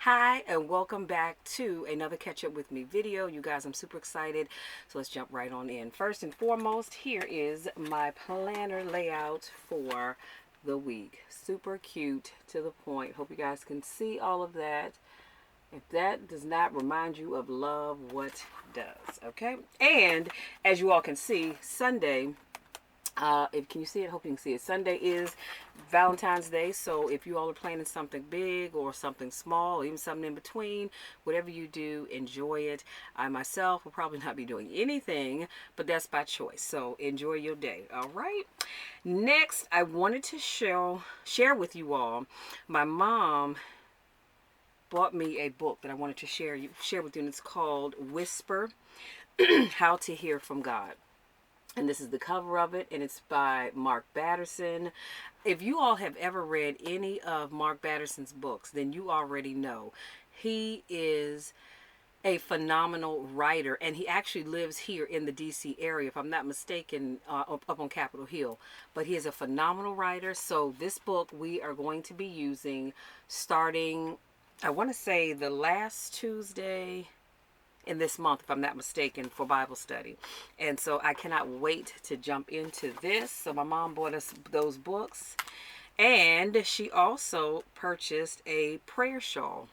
Hi, and welcome back to another Catch Up With Me video. You guys, I'm super excited. So let's jump right on in. First and foremost, here is my planner layout for the week. Super cute, to the point. Hope you guys can see all of that. If that does not remind you of love, what does? Okay. And as you all can see, Sunday, if can you see it? Hope you can see it. Sunday is Valentine's Day, so if you all are planning something big or something small, or even something in between, whatever you do, enjoy it. I myself will probably not be doing anything, but that's by choice. So enjoy your day. All right. Next, I wanted to share with you all. My mom bought me a book that I wanted to share with you, and it's called Whisper: How to Hear from God. And this is the cover of it, and it's by Mark Batterson. If you all have ever read any of Mark Batterson's books, then you already know he is a phenomenal writer, and he actually lives here in the DC area, if I'm not mistaken, up on Capitol Hill. But he is a phenomenal writer. So this book we are going to be using starting, I want to say, the last Tuesday in this month, if I'm not mistaken, for Bible study. And so I cannot wait to jump into this. So my mom bought us those books, and she also purchased a prayer shawl.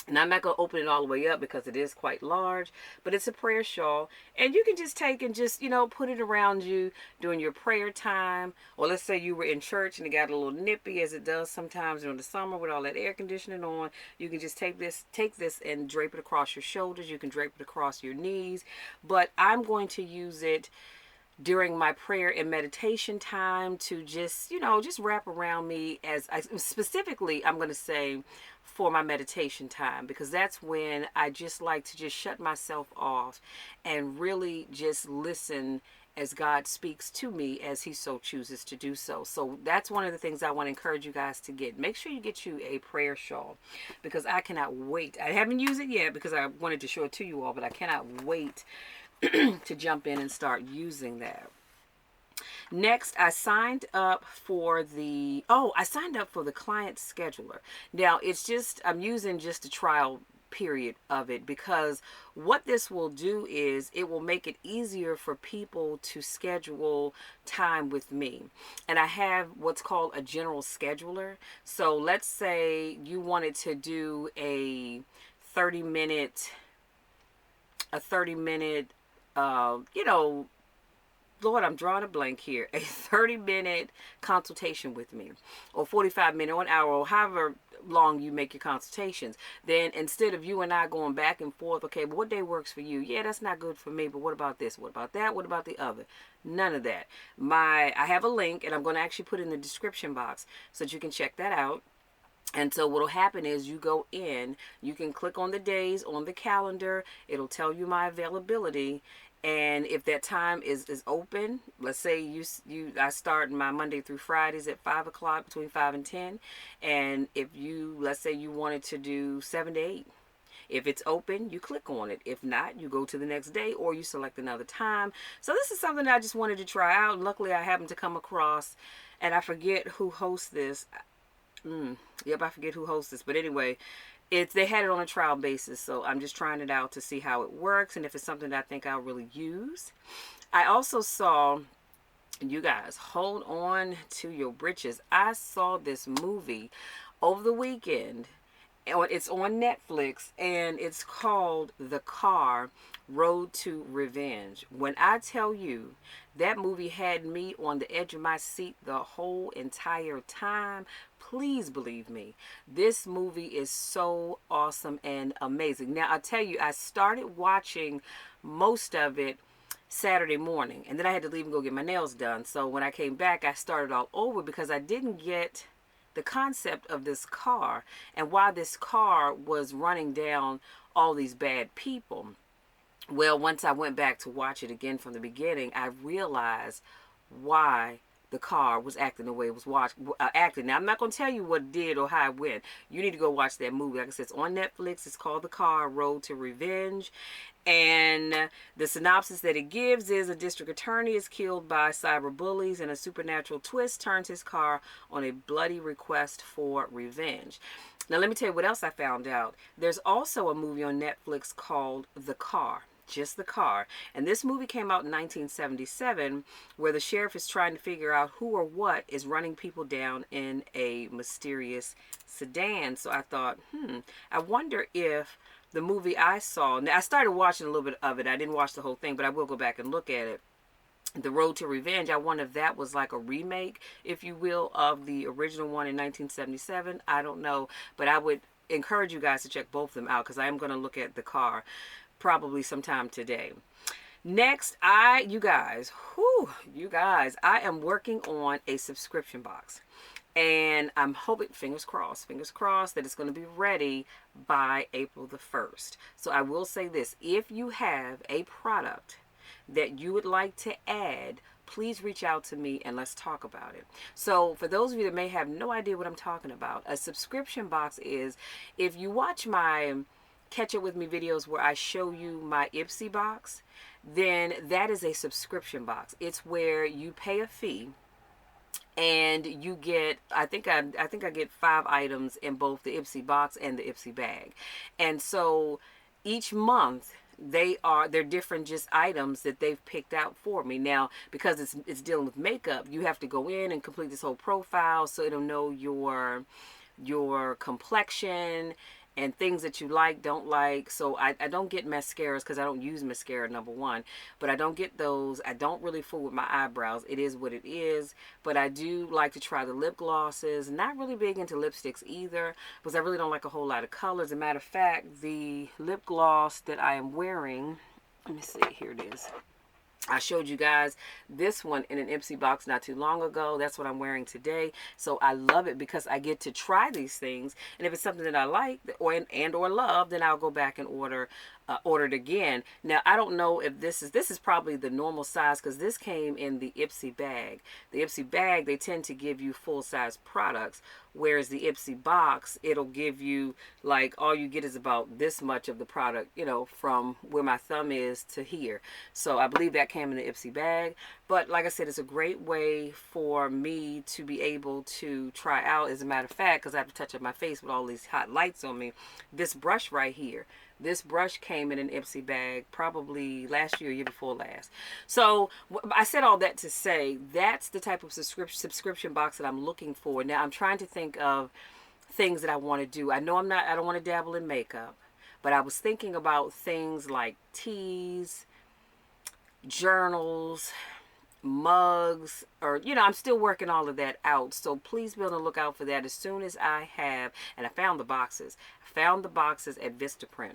And I'm not going to open it all the way up because it is quite large, but it's a prayer shawl. And you can just take and just, put it around you during your prayer time. Or let's say you were in church and it got a little nippy, as it does sometimes during the summer with all that air conditioning on. You can just take this and drape it across your shoulders. You can drape it across your knees. But I'm going to use it during my prayer and meditation time to just wrap around me, as I specifically, I'm going to say, for my meditation time, because that's when I just like to just shut myself off and really just listen as God speaks to me as he so chooses to do so. So that's one of the things I want to encourage you guys to get. Make sure you get you a prayer shawl, because I cannot wait. I haven't used it yet because I wanted to show it to you all, but I cannot wait to jump in and start using that. Next, I signed up for the client scheduler. Now, I'm using just a trial period of it, because what this will do is it will make it easier for people to schedule time with me. And I have what's called a general scheduler. So let's say you wanted to do a 30 minute a 30-minute Lord, I'm drawing a blank here. A 30-minute consultation with me, or 45-minute, or an hour, or however long you make your consultations. Then instead of you and I going back and forth, okay, but what day works for you? Yeah, that's not good for me, but what about this? What about that? What about the other? None of that. I have a link, and I'm going to actually put it in the description box so that you can check that out. And so what'll happen is you go in, you can click on the days on the calendar. It'll tell you my availability. And if that time is open, let's say I start my Monday through Fridays at 5 o'clock, between 5 and 10. And if let's say you wanted to do 7 to 8. If it's open, you click on it. If not, you go to the next day, or you select another time. So this is something that I just wanted to try out. Luckily, I happened to come across, and I forget who hosts this. Yep, I forget who hosts this, but anyway, they had it on a trial basis, so I'm just trying it out to see how it works and if it's something that I think I'll really use. I also saw, you guys, hold on to your britches. I saw this movie over the weekend. It's on Netflix, and it's called The Car: Road to Revenge. When I tell you, that movie had me on the edge of my seat the whole entire time, please believe me. This movie is so awesome and amazing. Now, I'll tell you, I started watching most of it Saturday morning, and then I had to leave and go get my nails done. So when I came back, I started all over because I didn't get the concept of this car and why this car was running down all these bad people. Well, once I went back to watch it again from the beginning, I realized why the car was acting the way it was acting. Now, I'm not going to tell you what it did or how it went. You need to go watch that movie. Like I said, it's on Netflix. It's called The Car, Road to Revenge. And the synopsis that it gives is a district attorney is killed by cyber bullies, and a supernatural twist turns his car on a bloody request for revenge. Now, let me tell you what else I found out. There's also a movie on Netflix called The Car. Just The Car. And this movie came out in 1977, where the sheriff is trying to figure out who or what is running people down in a mysterious sedan. So I thought, I wonder if the movie I saw, now I started watching a little bit of it. I didn't watch the whole thing, but I will go back and look at it. The Road to Revenge, I wonder if that was like a remake, if you will, of the original one in 1977. I don't know, but I would encourage you guys to check both of them out, because I am going to look at The Car probably sometime today. Next, you guys, I am working on a subscription box. And I'm hoping, fingers crossed, that it's going to be ready by April the 1st. So I will say this, if you have a product that you would like to add, please reach out to me and let's talk about it. So for those of you that may have no idea what I'm talking about, a subscription box is, if you watch my Catch Up With Me videos where I show you my Ipsy box, then that is a subscription box. It's where you pay a fee and you get, I think I get 5 items in both the Ipsy box and the Ipsy bag. And so each month they're different just items that they've picked out for me. Now, because it's dealing with makeup, you have to go in and complete this whole profile so it'll know your complexion and things that you like, don't like. So I don't get mascaras because I don't use mascara, number one. But I don't get those. I don't really fool with my eyebrows. It is what it is. But I do like to try the lip glosses. Not really big into lipsticks either, because I really don't like a whole lot of colors. As a matter of fact, the lip gloss that I am wearing, let me see, here it is. I showed you guys this one in an Ipsy box not too long ago. That's what I'm wearing today. So I love it because I get to try these things. And if it's something that I like or love, then I'll go back and order it again. Now, I don't know if this is probably the normal size, because this came in the Ipsy bag. The Ipsy bag, they tend to give you full-size products, whereas the Ipsy box, it'll give you, like, all you get is about this much of the product, you know, from where my thumb is to here. So I believe that came in the Ipsy bag. But like I said, it's a great way for me to be able to try out. As a matter of fact, because I have to touch up my face with all these hot lights on me, this brush right here, this brush came in an Ipsy bag probably last year before last. So I said all that to say that's the type of subscription box that I'm looking for. Now, I'm trying to think of things that I want to do. I don't want to dabble in makeup, but I was thinking about things like teas, journals, mugs, or, you know, I'm still working all of that out. So please be on the lookout for that as soon as I have. And I found the boxes. I found the boxes at Vistaprint.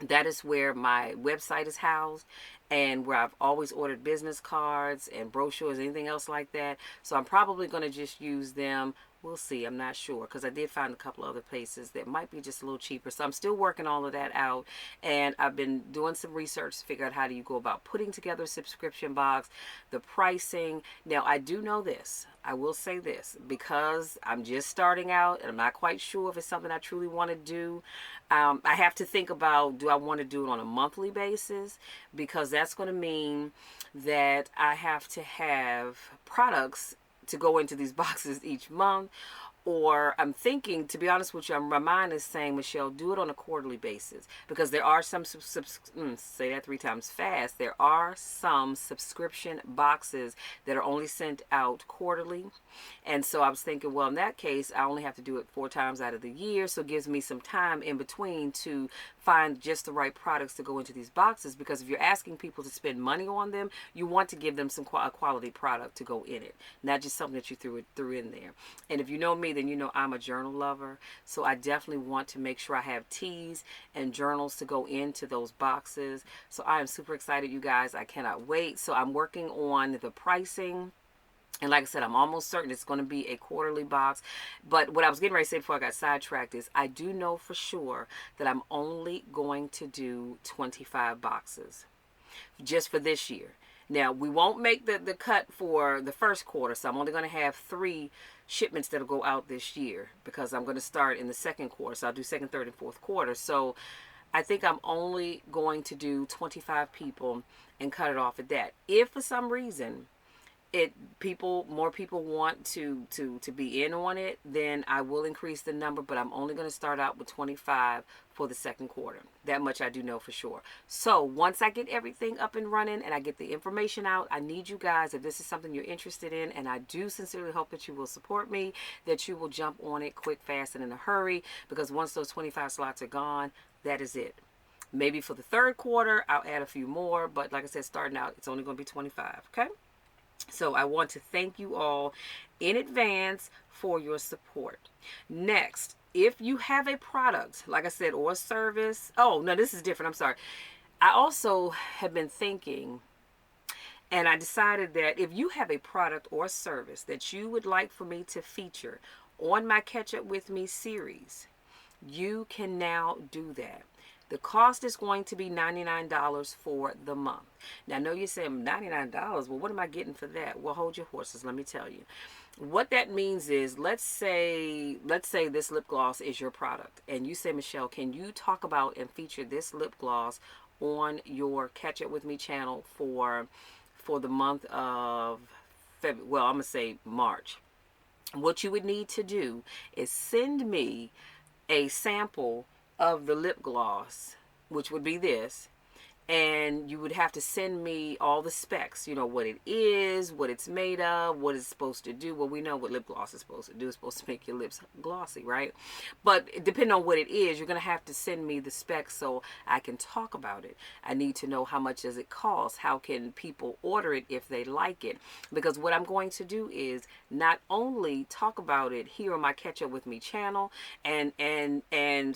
That is where my website is housed, and where I've always ordered business cards and brochures, anything else like that. So I'm probably going to just use them. We'll see. I'm not sure, because I did find a couple other places that might be just a little cheaper. So I'm still working all of that out, and I've been doing some research to figure out how do you go about putting together a subscription box, the pricing. Now, I do know this. I will say this, because I'm just starting out and I'm not quite sure if it's something I truly want to do. I have to think about, do I want to do it on a monthly basis? Because that's going to mean that I have to have products to go into these boxes each month. Or I'm thinking, to be honest with you, my mind is saying, Michelle, do it on a quarterly basis, because there are some, say that 3 times fast, there are some subscription boxes that are only sent out quarterly. And so I was thinking, well, in that case, I only have to do it 4 times out of the year, so it gives me some time in between to find just the right products to go into these boxes, because if you're asking people to spend money on them, you want to give them some quality product to go in it, not just something that you threw in there. And if you know me, then you know I'm a journal lover, so I definitely want to make sure I have teas and journals to go into those boxes. So I am super excited, you guys. I cannot wait. So I'm working on the pricing. And like I said, I'm almost certain it's going to be a quarterly box. But what I was getting ready to say before I got sidetracked is I do know for sure that I'm only going to do 25 boxes just for this year. Now, we won't make the cut for the first quarter, so I'm only going to have 3 shipments that'll go out this year because I'm going to start in the second quarter. So I'll do second, third, and fourth quarter. So I think I'm only going to do 25 people and cut it off at that. If for some reason more people want to be in on it, then I will increase the number, but I'm only going to start out with 25 for the second quarter. That much I do know for sure. So once I get everything up and running and I get the information out, I need you guys, if this is something you're interested in, and I do sincerely hope that you will support me, that you will jump on it quick, fast, and in a hurry, because once those 25 slots are gone, that is it. Maybe for the third quarter, I'll add a few more, but like I said, starting out, it's only going to be 25, okay? So I want to thank you all in advance for your support. Next, if you have a product, like I said, or a service. Oh, no, this is different. I'm sorry. I also have been thinking, and I decided that if you have a product or service that you would like for me to feature on my Catch Up With Me series, you can now do that. The cost is going to be $99 for the month. Now, I know you're saying $99. Well, what am I getting for that? Well, hold your horses. Let me tell you. What that means is, let's say this lip gloss is your product, and you say, Michelle, can you talk about and feature this lip gloss on your Catch Up With Me channel for the month of February? Well, I'm gonna say March. What you would need to do is send me a sample of the lip gloss, which would be this, and you would have to send me all the specs, what it is, what it's made of, what it's supposed to do. Well, we know what lip gloss is supposed to do. It's supposed to make your lips glossy, right? But depending on what it is, you're going to have to send me the specs so I can talk about it. I need to know how much does it cost, how can people order it if they like it, because what I'm going to do is not only talk about it here on my Catch Up With Me channel, and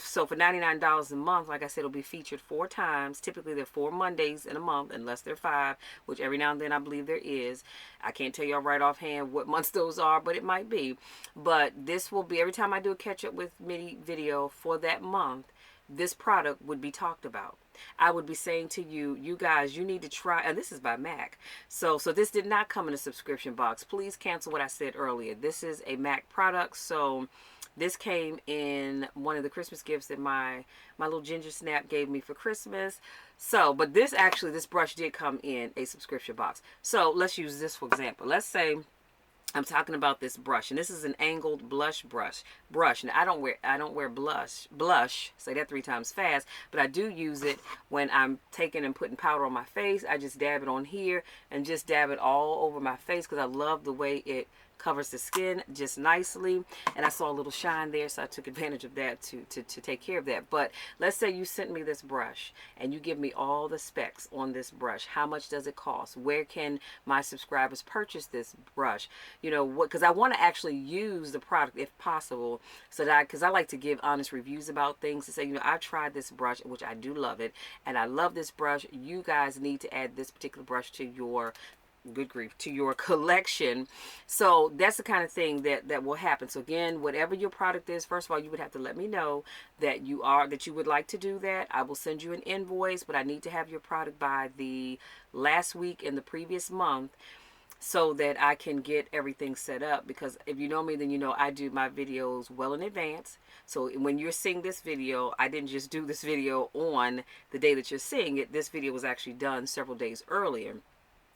so for $99 a month, like I said, it'll be featured 4 times. Typically they're 4 Mondays in a month, unless they're 5, which every now and then I believe there is. I can't tell y'all right offhand what months those are, but it might be. But this will be, every time I do a Catch Up With Me video for that month, this product would be talked about. I would be saying to you, you guys, you need to try, and this is by MAC. So this did not come in a subscription box. Please cancel what I said earlier. This is a MAC product, so this came in one of the Christmas gifts that my little ginger snap gave me for Christmas. So, but this brush did come in a subscription box. So let's use this for example. Let's say I'm talking about this brush, and this is an angled blush brush. Now I don't wear blush. Say that 3 times fast. But I do use it when I'm taking and putting powder on my face. I just dab it on here and just dab it all over my face because I love the way it covers the skin just nicely, and I saw a little shine there, so I took advantage of that to take care of that. But let's say you sent me this brush and you give me all the specs on this brush. How much does it cost? Where can my subscribers purchase this brush? What, because I want to actually use the product if possible, so that because I like to give honest reviews about things, to say, I've tried this brush, which I do love it, and I love this brush. You guys need to add this particular brush to your to your collection. So that's the kind of thing that will happen. So again, whatever your product is, first of all, you would have to let me know that you would like to do that. I will send you an invoice, but I need to have your product by the last week in the previous month, so that I can get everything set up. Because if you know me, then you know I do my videos well in advance. So when you're seeing this video, I didn't just do this video on the day that you're seeing it. This video was actually done several days earlier.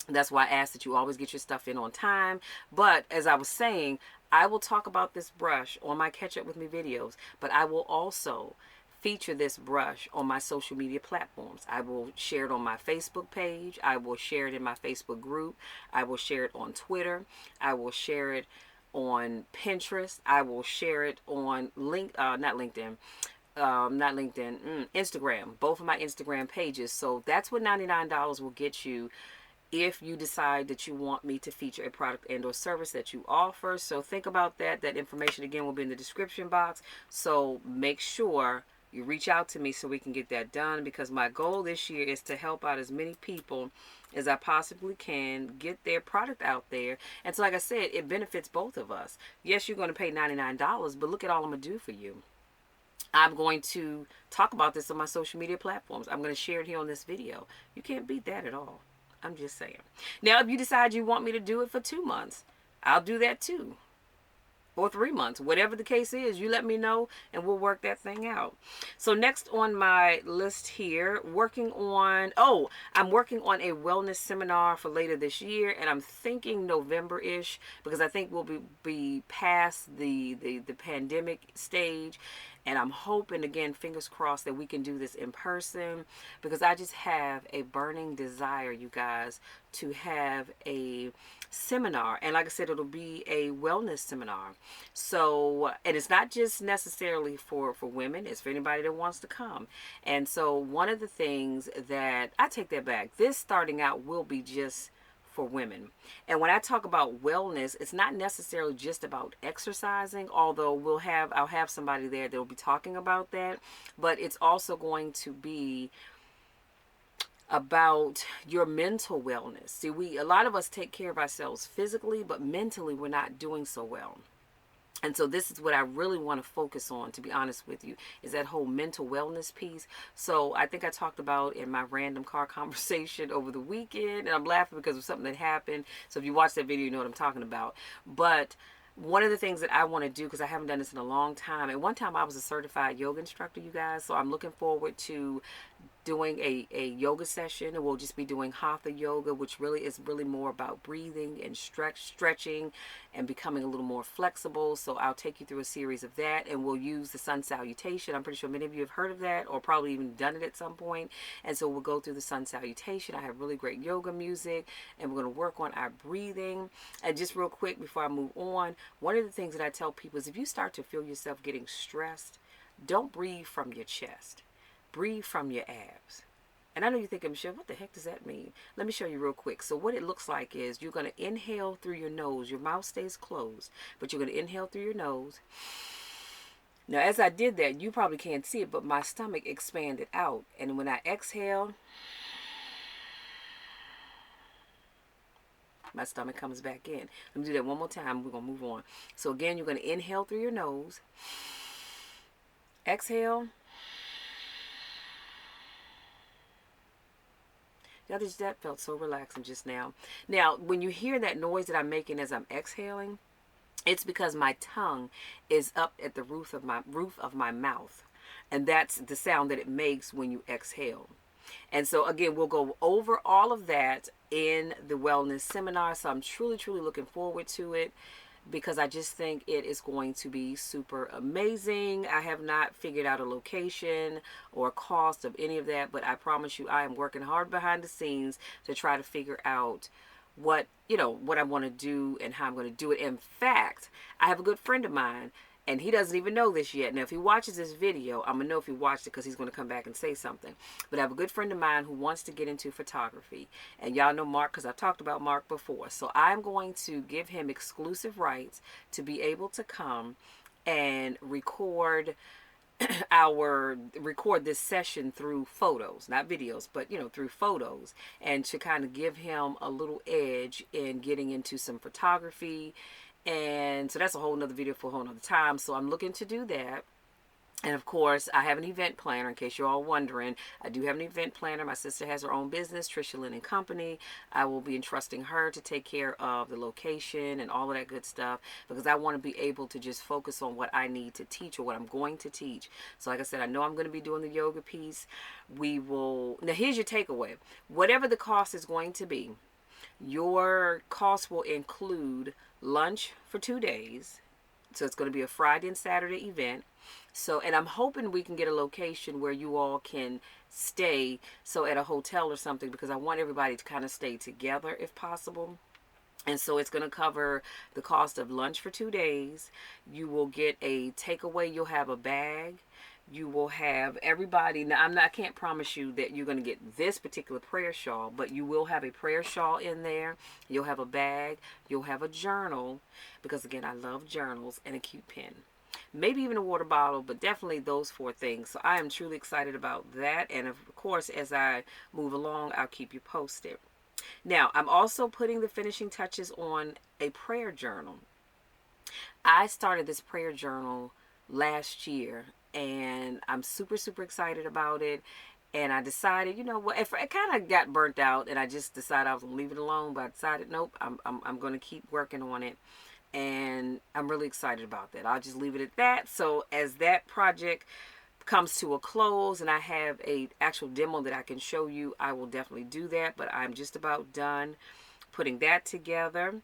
That's why I ask that you always get your stuff in on time. But as I was saying, I will talk about this brush on my Catch Up With Me videos, but I will also feature this brush on my social media platforms. I will share it on my Facebook page. I will share it in my Facebook group. I will share it on Twitter. I will share it on Pinterest. I will share it on Instagram, both of my Instagram pages. So that's what $99 will get you if you decide that you want me to feature a product and or service that you offer. So think about that. That information again will be in the description box. So make sure you reach out to me so we can get that done, because my goal this year is to help out as many people as I possibly can, get their product out there. And so like I said, it benefits both of us. Yes, you're going to pay $99, but look at all I'm going to do for you. I'm going to talk about this on my social media platforms. I'm going to share it here on this video. You can't beat that at all. I'm just saying. Now, if you decide you want me to do it for 2 months, I'll do that too. Or 3 months, whatever the case is, you let me know and we'll work that thing out. So next on my list here, I'm working on a wellness seminar for later this year, and I'm thinking November-ish, because I think we'll be past the pandemic stage. And I'm hoping, again, fingers crossed, that we can do this in person, because I just have a burning desire, you guys, to have a seminar. And like I said, it'll be a wellness seminar. So, and it's not just necessarily for women, it's for anybody that wants to come. And so one of the things that, I take that back, this starting out will be just for women. And when I talk about wellness, it's not necessarily just about exercising, although I'll have somebody there that will be talking about that, but it's also going to be about your mental wellness. See, a lot of us take care of ourselves physically, but mentally we're not doing so well. And so this is what I really want to focus on, to be honest with you, is that whole mental wellness piece. So I think I talked about in my random car conversation over the weekend, and I'm laughing because of something that happened. So if you watch that video, you know what I'm talking about. But one of the things that I want to do, because I haven't done this in a long time, and one time I was a certified yoga instructor, you guys, so I'm looking forward to doing a yoga session, and we'll just be doing hatha yoga, which really is more about breathing and stretching and becoming a little more flexible. So I'll take you through a series of that, and we'll use the sun salutation. I'm pretty sure many of you have heard of that, or probably even done it at some point. And so we'll go through the sun salutation. I have really great yoga music, and we're going to work on our breathing. And just real quick before I move on, one of the things that I tell people is, if you start to feel yourself getting stressed, don't breathe from your chest. Breathe from your abs. And I know you're thinking, Michelle, what the heck does that mean? Let me show you real quick. So what it looks like is, you're going to inhale through your nose. Your mouth stays closed, but you're going to inhale through your nose. Now, as I did that, you probably can't see it, but my stomach expanded out. And when I exhale, my stomach comes back in. Let me do that one more time. We're going to move on. So again, you're going to inhale through your nose. Exhale. That felt so relaxing just now. Now, when you hear that noise that I'm making as I'm exhaling, it's because my tongue is up at the roof of my mouth. And that's the sound that it makes when you exhale. And so again, we'll go over all of that in the wellness seminar. So I'm truly, truly looking forward to it, because I just think it is going to be super amazing. I have not figured out a location or cost of any of that, but I promise you, I am working hard behind the scenes to try to figure out what I want to do and how I'm going to do it. In fact, I have a good friend of mine, and he doesn't even know this yet. Now, if he watches this video, I'm going to know if he watched it, because he's going to come back and say something. But I have a good friend of mine who wants to get into photography. And y'all know Mark, because I've talked about Mark before. So I'm going to give him exclusive rights to be able to come and record this session through photos, not videos, but through photos, and to kind of give him a little edge in getting into some photography. And so that's a whole nother video for a whole nother time. So I'm looking to do that. And of course, I have an event planner, in case you're all wondering. I do have an event planner. My sister has her own business, Trisha Lynn and Company. I will be entrusting her to take care of the location and all of that good stuff, because I want to be able to just focus on what I need to teach, or what I'm going to teach. So like I said, I know I'm going to be doing the yoga piece. Now here's your takeaway. Whatever the cost is going to be, your cost will include lunch for 2 days. So it's going to be a Friday and Saturday event. So, and I'm hoping we can get a location where you all can stay, so at a hotel or something, because I want everybody to kind of stay together if possible. And so it's going to cover the cost of lunch for 2 days. You will get a takeaway. You'll have a bag. You will have everybody. Now, I can't promise you that you're going to get this particular prayer shawl, but you will have a prayer shawl in there. You'll have a bag. You'll have a journal, because again, I love journals, and a cute pen. Maybe even a water bottle, but definitely those 4 things. So I am truly excited about that. And of course, as I move along, I'll keep you posted. Now, I'm also putting the finishing touches on a prayer journal. I started this prayer journal last year, and I'm super, super excited about it. And I decided, you know what, it kind of got burnt out, and I just decided I was going to leave it alone. But I decided, nope, I'm going to keep working on it. And I'm really excited about that. I'll just leave it at that. So as that project comes to a close and I have a actual demo that I can show you, I will definitely do that. But I'm just about done putting that together.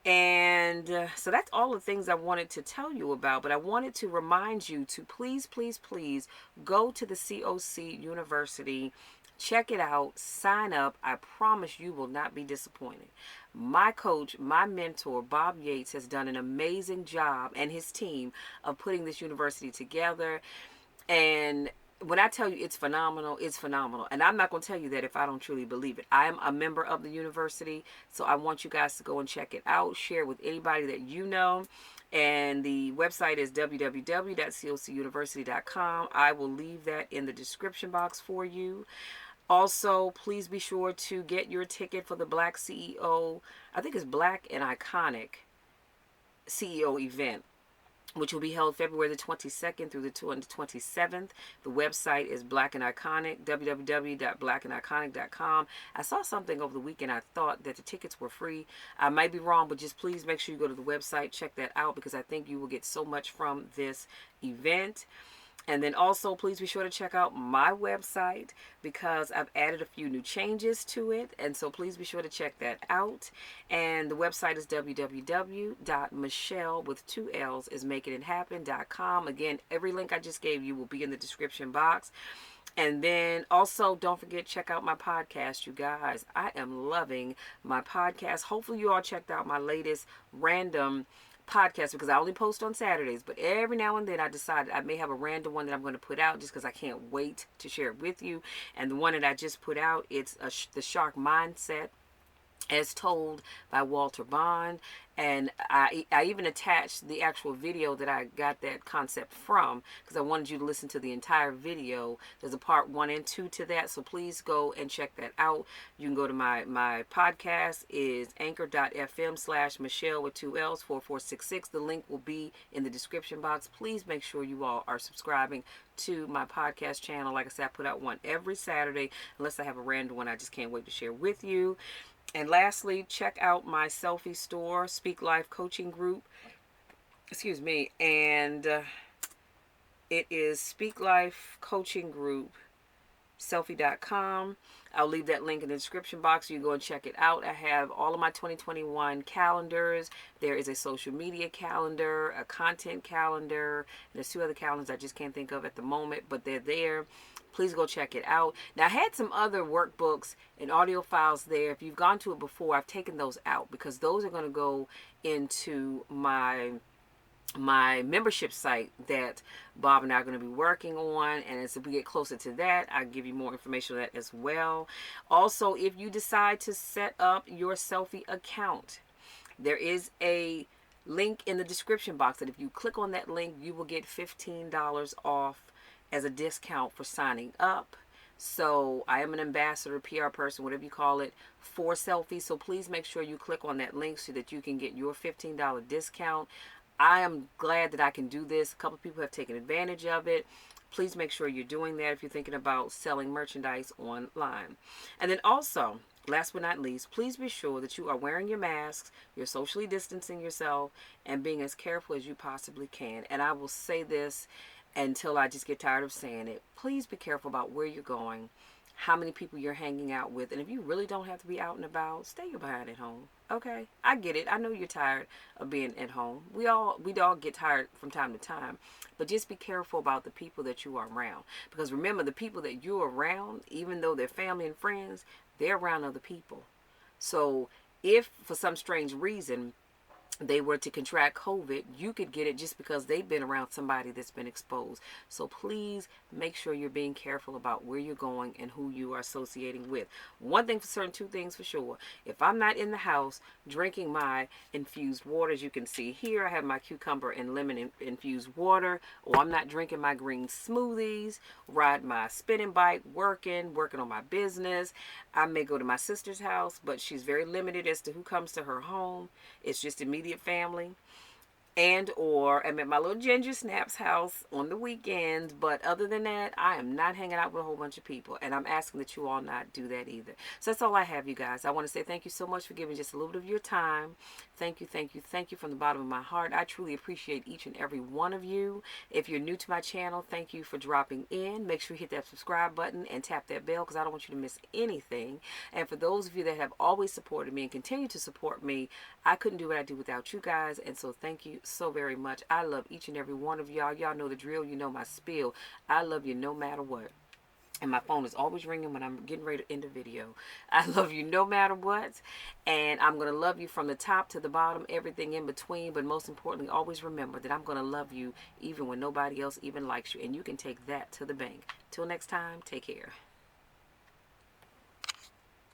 And so that's all the things I wanted to tell you about. But I wanted to remind you to please, please, please go to the COC University. Check it out. Sign up. I promise you will not be disappointed. My coach, my mentor, Bob Yates, has done an amazing job, and his team, of putting this university together. And when I tell you it's phenomenal, it's phenomenal. And I'm not going to tell you that if I don't truly believe it. I am a member of the university, so I want you guys to go and check it out. Share it with anybody that you know. And the website is www.cocuniversity.com. I will leave that in the description box for you. Also, please be sure to get your ticket for the Black CEO, I think it's Black and Iconic CEO event, which will be held February the 22nd through the 27th. The website is Black and Iconic, www.blackandiconic.com. I saw something over the weekend. I thought that the tickets were free. I might be wrong, but just please make sure you go to the website, check that out, because I think you will get so much from this event. And then also, please be sure to check out my website, because I've added a few new changes to it. And so please be sure to check that out. And the website is www.michelle with 2 L's is makingithappen.com. Again, every link I just gave you will be in the description box. And then also, don't forget, check out my podcast, you guys. I am loving my podcast. Hopefully you all checked out my latest random podcast, because I only post on Saturdays, but every now and then I decided I may have a random one that I'm going to put out, just because I can't wait to share it with you. And the one that I just put out, it's the Shark Mindset, as told by Walter Bond. And I even attached the actual video that I got that concept from, because I wanted you to listen to the entire video. There's a part 1 and 2 to that, so please go and check that out. You can go to my podcast is anchor.fm/Michelle with 2 L's 4466. The link will be in the description box. Please make sure you all are subscribing to my podcast channel. Like I said, I put out one every Saturday, unless I have a random one I just can't wait to share with you. And lastly, check out my selfie store, Speak Life Coaching Group. Excuse me. And it is Speak Life Coaching Group, selfie.com. I'll leave that link in the description box. You can go and check it out. I have all of my 2021 calendars. There is a social media calendar, a content calendar, and there's 2 other calendars I just can't think of at the moment, but they're there. Please go check it out. Now, I had some other workbooks and audio files there. If you've gone to it before, I've taken those out, because those are going to go into my membership site that Bob and I are going to be working on. And as we get closer to that, I'll give you more information on that as well. Also, if you decide to set up your selfie account, there is a link in the description box that if you click on that link, you will get $15 off as a discount for signing up. So I am an ambassador, PR person, whatever you call it, for selfies. So please make sure you click on that link so that you can get your $15 discount. I am glad that I can do this. A couple of people have taken advantage of it. Please make sure you're doing that if you're thinking about selling merchandise online. And then also, last but not least, please be sure that you are wearing your masks, you're socially distancing yourself, and being as careful as you possibly can. And I will say this until I just get tired of saying it. Please be careful about where you're going, how many people you're hanging out with, and if you really don't have to be out and about, stay your behind at home. Okay, I get it. I know you're tired of being at home. We all get tired from time to time, but just be careful about the people that you are around, because remember, the people that you're around, even though they're family and friends, they're around other people. So if for some strange reason they were to contract COVID, you could get it just because they've been around somebody that's been exposed. So please make sure you're being careful about where you're going and who you are associating with. One thing for certain, 2 things for sure. If I'm not in the house drinking my infused water, as you can see here, I have my cucumber and lemon infused water, or I'm not drinking my green smoothies, ride my spinning bike, working on my business. I may go to my sister's house, but she's very limited as to who comes to her home. It's just immediate family. and or I'm at my little Ginger Snaps house on the weekends. But other than that, I am not hanging out with a whole bunch of people, and I'm asking that you all not do that either. So that's all I have, you guys. I want to say thank you so much for giving just a little bit of your time. Thank you, thank you, thank you from the bottom of my heart. I truly appreciate each and every one of you. If you're new to my channel, thank you for dropping in. Make sure you hit that subscribe button and tap that bell, because I don't want you to miss anything. And for those of you that have always supported me and continue to support me, I couldn't do what I do without you guys. And so thank you so very much. I love each and every one of y'all. Y'all know the drill. You know my spiel. I love you no matter what. And my phone is always ringing when I'm getting ready to end a video. I love you no matter what. And I'm going to love you from the top to the bottom, everything in between. But most importantly, always remember that I'm going to love you even when nobody else even likes you. And you can take that to the bank. Till next time, take care.